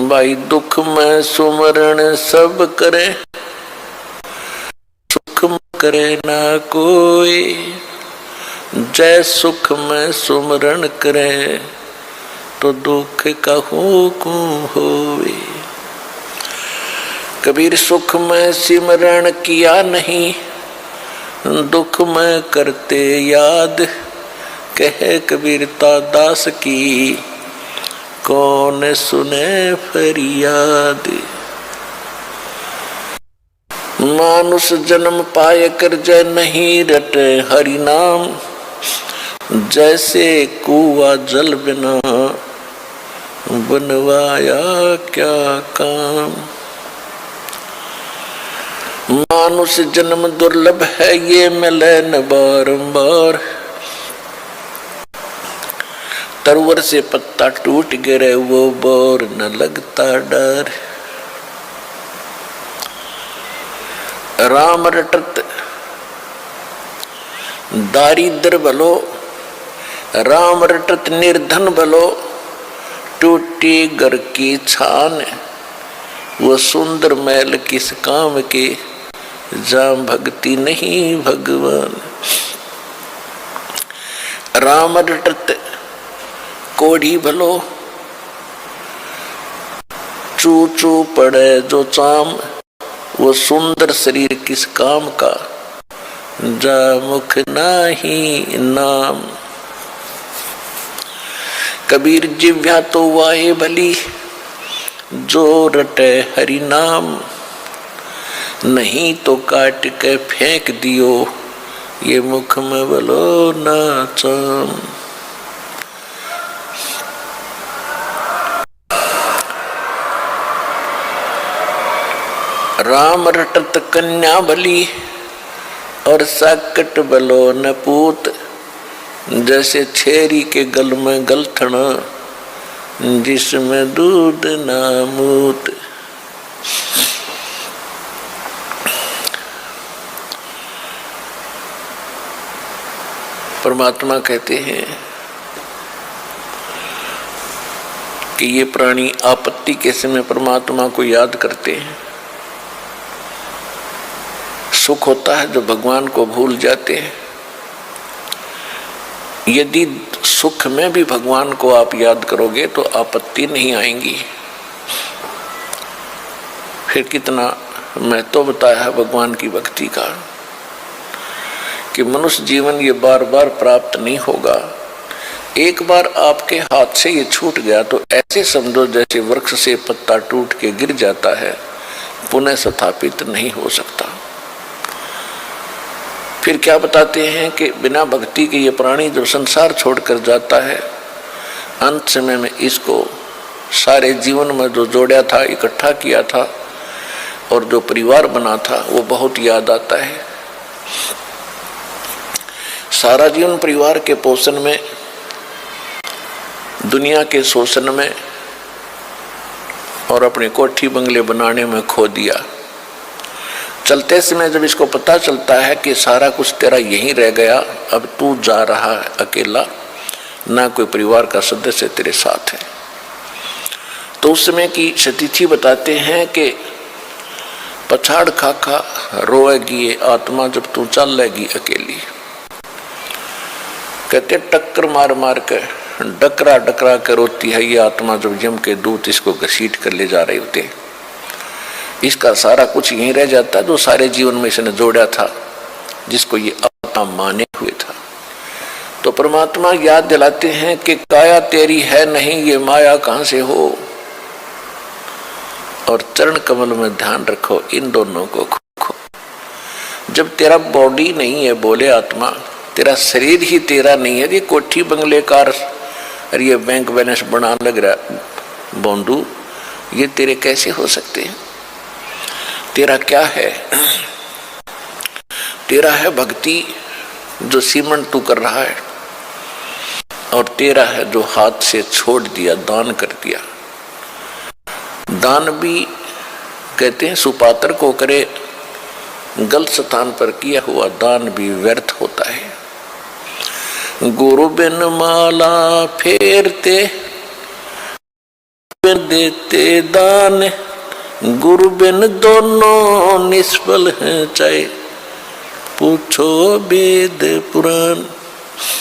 भाई दुख में सुमरण सब करे, सुख में करे ना कोई। जय सुख में सुमरण करे, तो दुख कहूँ को होवे। कबीर सुख में सिमरण किया नहीं, दुख में करते याद। कहे कबीरता दास की, कौन सुने फरियाद। मानुष जन्म पाए कर जय नहीं रटे हरि नाम। जैसे कुआ जल बिना, बनवाया क्या काम। मानुष जन्म दुर्लभ है, ये मिले न बारंबार। तरवर से पत्ता टूट गिरे, वो बोर न लगता डर। राम रटत दारिद्र भलो, राम रटत निर्धन भलो। टूटी घर की छान, वो सुंदर महल किस काम के। जहाँ भक्ति नहीं भगवान। राम रटत कोढ़ी भलो, चू चू पड़े जो चाम। वो सुंदर शरीर किस काम का, जा मुख नाही नाम। कबीर जिव्या तो वाहे भली, जो रटे हरि नाम। नहीं तो काट के फेंक दियो, ये मुख में बोलो ना चाम। राम रटत कन्या भली, और साकट बलो न पूत। जैसे छेरी के गल में गलथना, जिसमें दूध ना मूत। परमात्मा कहते हैं कि ये प्राणी आपत्ति के समय परमात्मा को याद करते हैं। सुख होता है जो भगवान को भूल जाते हैं। यदि सुख में भी भगवान को आप याद करोगे तो आपत्ति नहीं आएंगी। फिर कितना महत्व बताया है भगवान की भक्ति का, कि मनुष्य जीवन ये बार बार प्राप्त नहीं होगा। एक बार आपके हाथ से ये छूट गया तो ऐसे समझो जैसे वृक्ष से पत्ता टूट के गिर जाता है, पुनः स्थापित नहीं हो सकता। फिर क्या बताते हैं कि बिना भक्ति के ये प्राणी जब संसार छोड़कर जाता है, अंत समय में इसको सारे जीवन में जो जोड़ा था, इकट्ठा किया था और जो परिवार बना था, वो बहुत याद आता है। सारा जीवन परिवार के पोषण में, दुनिया के शोषण में और अपने कोठी बंगले बनाने में खो दिया। चलते समय जब इसको पता चलता है कि सारा कुछ तेरा यहीं रह गया, अब तू जा रहा है अकेला, ना कोई परिवार का सदस्य तेरे साथ है, तो उस समय की सतिथि बताते हैं कि पछाड़ खा खा रोएगी ये आत्मा जब तू चल लेगी अकेली। कहते टक्कर मार मार कर, डकरा डकरा कर रोती है ये आत्मा जब यम के दूत इसको घसीट कर ले जा रहे होते। इसका सारा कुछ यहीं रह जाता है जो सारे जीवन में इसने जोड़ा था, जिसको ये अपना माने हुए था। तो परमात्मा याद दिलाते हैं कि काया तेरी है नहीं, ये माया कहां से हो। और चरण कमल में ध्यान रखो, इन दोनों को खो। जब तेरा बॉडी नहीं है, बोले आत्मा, तेरा शरीर ही तेरा नहीं है, ये कोठी बंगले कार और ये बैंक बैलेंस बना लग रहा बोंडू, ये तेरे कैसे हो सकते हैं। तेरा क्या है? तेरा है भक्ति जो सीमन तू कर रहा है, और तेरा है जो हाथ से छोड़ दिया, दान कर दिया। दान भी कहते हैं सुपात्र को करे, गलत स्थान पर किया हुआ दान भी व्यर्थ होता है। गुरु बिन माला फेरते देते दान, गुरु बिन दोनों निष्फल हैं, चाहे पूछो वेद पुराण।